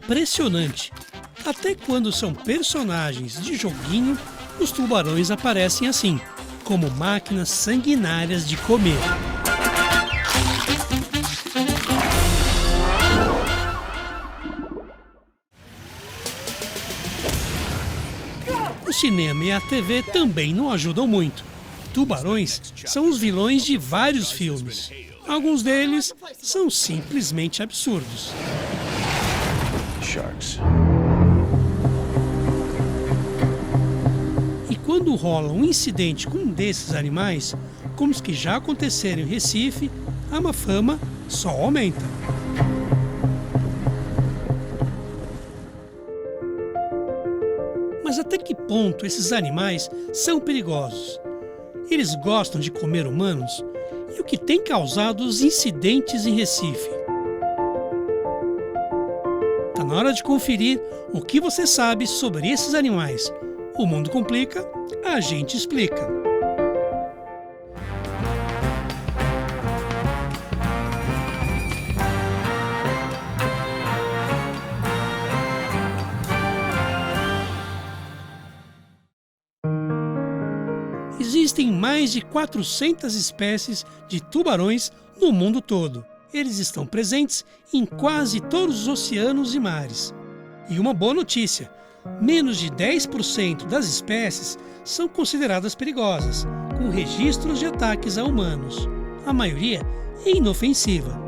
impressionante. Até quando são personagens de joguinho, os tubarões aparecem assim, como máquinas sanguinárias de comer. O cinema e a TV também não ajudam muito. Tubarões são os vilões de vários filmes. Alguns deles são simplesmente absurdos. Sharks. E quando rola um incidente com um desses animais, como os que já aconteceram em Recife, a má fama só aumenta. Mas até que ponto esses animais são perigosos? Eles gostam de comer humanos? E o que tem causado os incidentes em Recife? Tá na hora de conferir o que você sabe sobre esses animais. O Mundo Complica, a gente explica. Existem mais de 400 espécies de tubarões no mundo todo. Eles estão presentes em quase todos os oceanos e mares. E uma boa notícia: menos de 10% das espécies são consideradas perigosas, com registros de ataques a humanos. A maioria é inofensiva.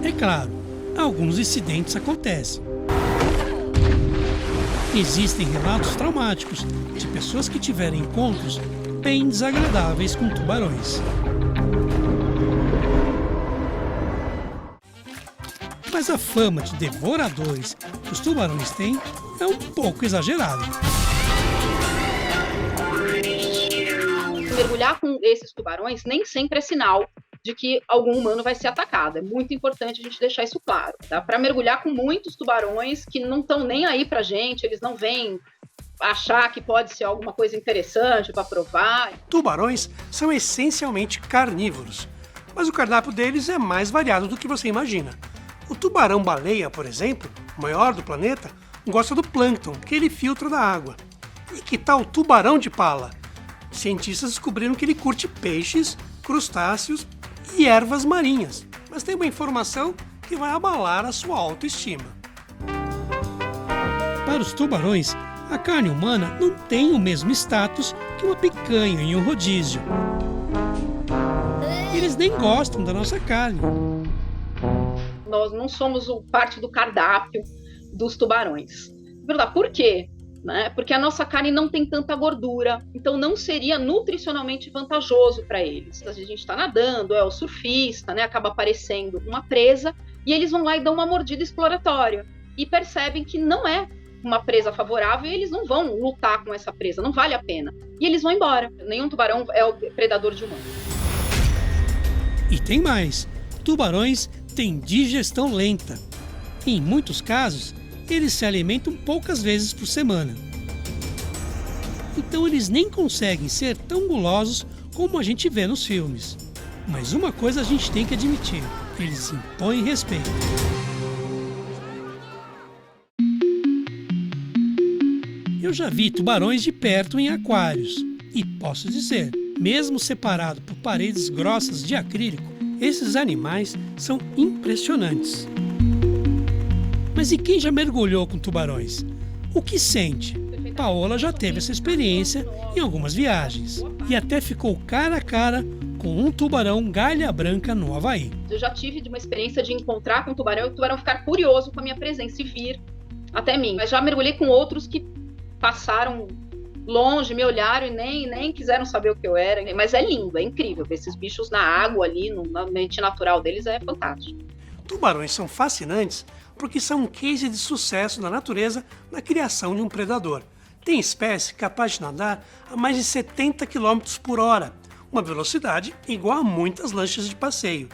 É claro, alguns incidentes acontecem. Existem relatos traumáticos de pessoas que tiveram encontros bem desagradáveis com tubarões. Mas a fama de devoradores que os tubarões têm é um pouco exagerada. Mergulhar com esses tubarões nem sempre é sinal de que algum humano vai ser atacado. É muito importante a gente deixar isso claro. Dá para mergulhar com muitos tubarões que não estão nem aí pra gente, eles não vêm achar que pode ser alguma coisa interessante para provar. Tubarões são essencialmente carnívoros, mas o cardápio deles é mais variado do que você imagina. O tubarão-baleia, por exemplo, o maior do planeta, gosta do plâncton que ele filtra da água. E que tal o tubarão de pala? Cientistas descobriram que ele curte peixes, crustáceos e ervas marinhas, mas tem uma informação que vai abalar a sua autoestima. Para os tubarões, a carne humana não tem o mesmo status que uma picanha em um rodízio. Eles nem gostam da nossa carne. Nós não somos parte do cardápio dos tubarões. Por quê? Porque a nossa carne não tem tanta gordura, então não seria nutricionalmente vantajoso para eles. A gente está nadando, é o surfista, acaba aparecendo uma presa e eles vão lá e dão uma mordida exploratória e percebem que não é uma presa favorável e eles não vão lutar com essa presa, não vale a pena. E eles vão embora. Nenhum tubarão é o predador de humanos. E tem mais: tubarões têm digestão lenta. Em muitos casos, eles se alimentam poucas vezes por semana. Então eles nem conseguem ser tão gulosos como a gente vê nos filmes. Mas uma coisa a gente tem que admitir: eles impõem respeito. Eu já vi tubarões de perto em aquários. E posso dizer, mesmo separado por paredes grossas de acrílico, esses animais são impressionantes. Mas e quem já mergulhou com tubarões? O que sente? Paola já teve essa experiência em algumas viagens e até ficou cara a cara com um tubarão galha branca no Havaí. Eu já tive uma experiência de encontrar com um tubarão e o tubarão ficar curioso com a minha presença e vir até mim. Mas já mergulhei com outros que passaram longe, me olharam e nem quiseram saber o que eu era. Mas é lindo, é incrível ver esses bichos na água ali, no ambiente natural deles, é fantástico. Tubarões são fascinantes porque são um case de sucesso na natureza na criação de um predador. Tem espécie capaz de nadar a mais de 70 km por hora, uma velocidade igual a muitas lanchas de passeio.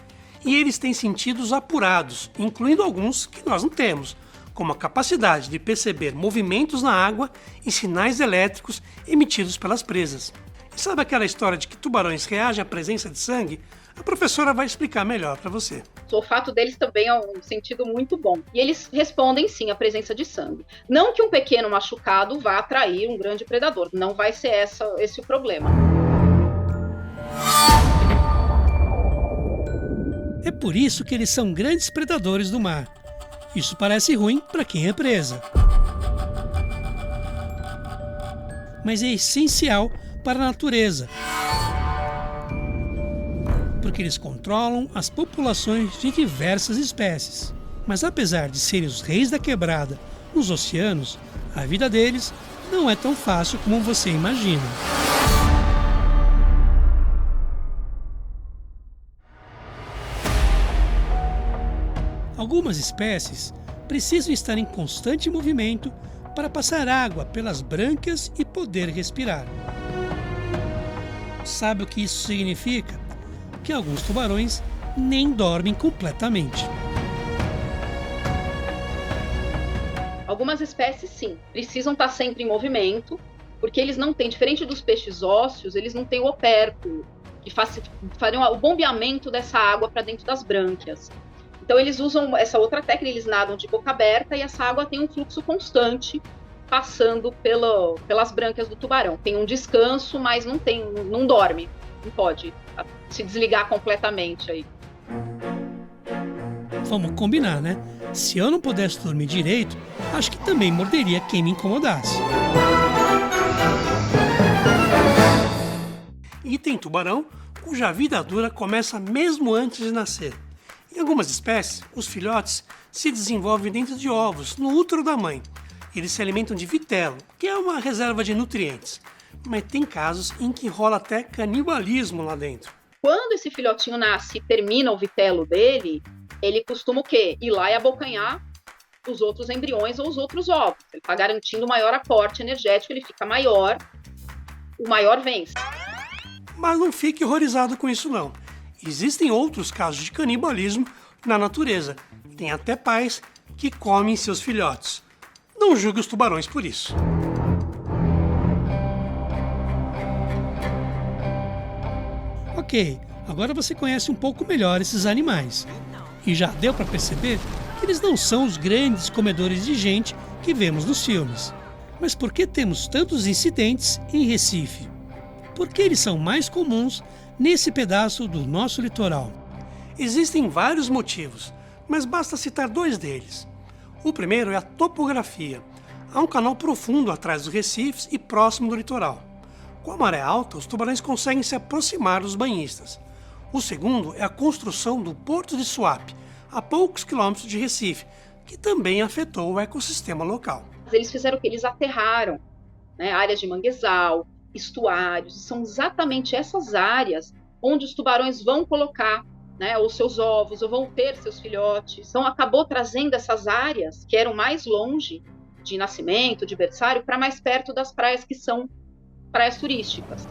E eles têm sentidos apurados, incluindo alguns que nós não temos, como a capacidade de perceber movimentos na água e sinais elétricos emitidos pelas presas. E sabe aquela história de que tubarões reagem à presença de sangue? A professora vai explicar melhor para você. O olfato deles também é um sentido muito bom. E eles respondem sim à presença de sangue. Não que um pequeno machucado vá atrair um grande predador. Não vai ser esse o problema. É por isso que eles são grandes predadores do mar. Isso parece ruim para quem é presa. Mas é essencial para a natureza, porque eles controlam as populações de diversas espécies. Mas apesar de serem os reis da quebrada nos oceanos, a vida deles não é tão fácil como você imagina. Algumas espécies precisam estar em constante movimento para passar água pelas brânquias e poder respirar. Sabe o que isso significa? Que alguns tubarões nem dormem completamente. Algumas espécies, sim, precisam estar sempre em movimento, porque eles não têm, diferente dos peixes ósseos, eles não têm o opérculo, que fariam o bombeamento dessa água para dentro das brânquias. Então eles usam essa outra técnica, eles nadam de boca aberta e essa água tem um fluxo constante passando pelas brânquias do tubarão. Tem um descanso, mas não dorme, não pode se desligar completamente aí. Vamos combinar, né? Se eu não pudesse dormir direito, acho que também morderia quem me incomodasse. E tem tubarão cuja vida dura começa mesmo antes de nascer. Em algumas espécies, os filhotes se desenvolvem dentro de ovos, no útero da mãe. Eles se alimentam de vitelo, que é uma reserva de nutrientes. Mas tem casos em que rola até canibalismo lá dentro. Quando esse filhotinho nasce e termina o vitelo dele, ele costuma o quê? Ir lá e abocanhar os outros embriões ou os outros ovos. Ele está garantindo maior aporte energético, ele fica maior, o maior vence. Mas não fique horrorizado com isso não. Existem outros casos de canibalismo na natureza. Tem até pais que comem seus filhotes. Não julgue os tubarões por isso. Ok, agora você conhece um pouco melhor esses animais. E já deu para perceber que eles não são os grandes comedores de gente que vemos nos filmes. Mas por que temos tantos incidentes em Recife? Por que eles são mais comuns nesse pedaço do nosso litoral? Existem vários motivos, mas basta citar dois deles. O primeiro é a topografia. Há um canal profundo atrás dos recifes e próximo do litoral. Com a maré alta, os tubarões conseguem se aproximar dos banhistas. O segundo é a construção do Porto de Suape, a poucos quilômetros de Recife, que também afetou o ecossistema local. Eles fizeram o que? Eles aterraram, né, áreas de manguezal, estuários, são exatamente essas áreas onde os tubarões vão colocar, né, os seus ovos, ou vão ter seus filhotes. Então acabou trazendo essas áreas que eram mais longe de nascimento, de berçário, para mais perto das praias que são praias turísticas.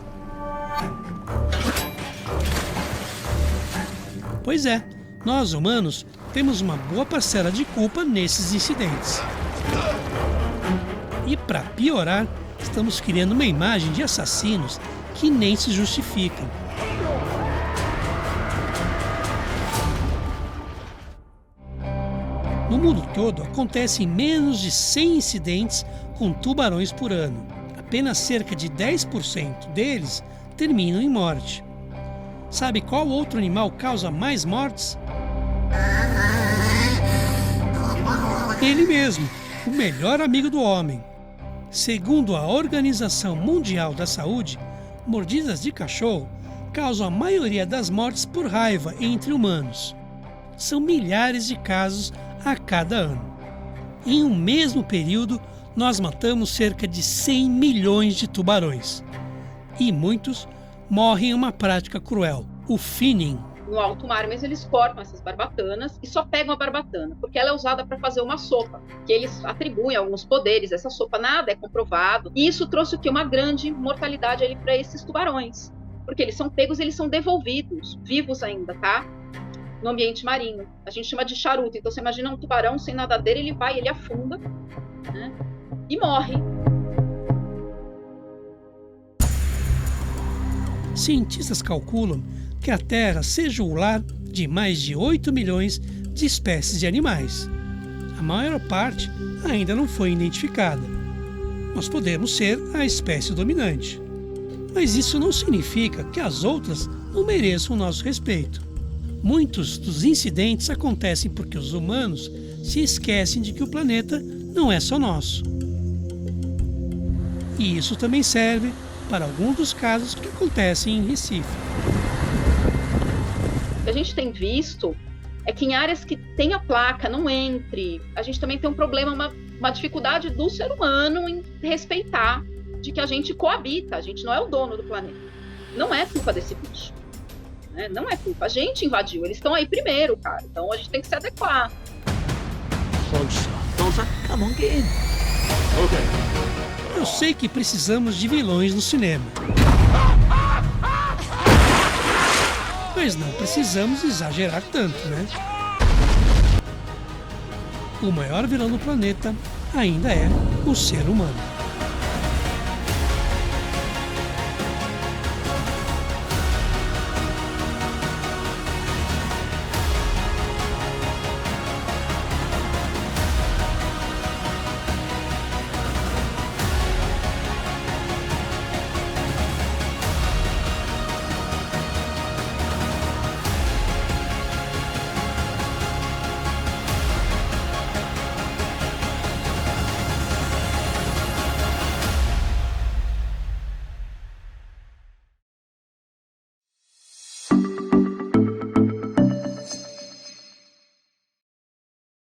Pois é, nós humanos temos uma boa parcela de culpa nesses incidentes. E para piorar, estamos criando uma imagem de assassinos que nem se justificam. No mundo todo, acontecem menos de 100 incidentes com tubarões por ano. Apenas cerca de 10% deles terminam em morte. Sabe qual outro animal causa mais mortes? Ele mesmo, o melhor amigo do homem. Segundo a Organização Mundial da Saúde, mordidas de cachorro causam a maioria das mortes por raiva entre humanos. São milhares de casos a cada ano. Em um mesmo período, nós matamos cerca de 100 milhões de tubarões. E muitos morrem em uma prática cruel, o finning. No alto mar, mas eles cortam essas barbatanas e só pegam a barbatana, porque ela é usada para fazer uma sopa, que eles atribuem alguns poderes. Essa sopa nada é comprovado. E isso trouxe o quê? Uma grande mortalidade ali para esses tubarões. Porque eles são pegos, eles são devolvidos, vivos ainda, tá? No ambiente marinho. A gente chama de charuto. Então você imagina um tubarão sem nadadeira, ele afunda, né? E morre. Cientistas calculam que a Terra seja o lar de mais de 8 milhões de espécies de animais. A maior parte ainda não foi identificada. Nós podemos ser a espécie dominante. Mas isso não significa que as outras não mereçam o nosso respeito. Muitos dos incidentes acontecem porque os humanos se esquecem de que o planeta não é só nosso. E isso também serve para alguns dos casos que acontecem em Recife. O que a gente tem visto é que em áreas que tem a placa não entre, a gente também tem um problema, uma dificuldade do ser humano em respeitar de que a gente coabita, a gente não é o dono do planeta. Não é culpa desse bicho. Né? Não é culpa. A gente invadiu, eles estão aí primeiro, cara. Então a gente tem que se adequar. Closer. Come on, get in. Okay. Eu sei que precisamos de vilões no cinema. Mas não precisamos exagerar tanto, né? O maior vilão do planeta ainda é o ser humano.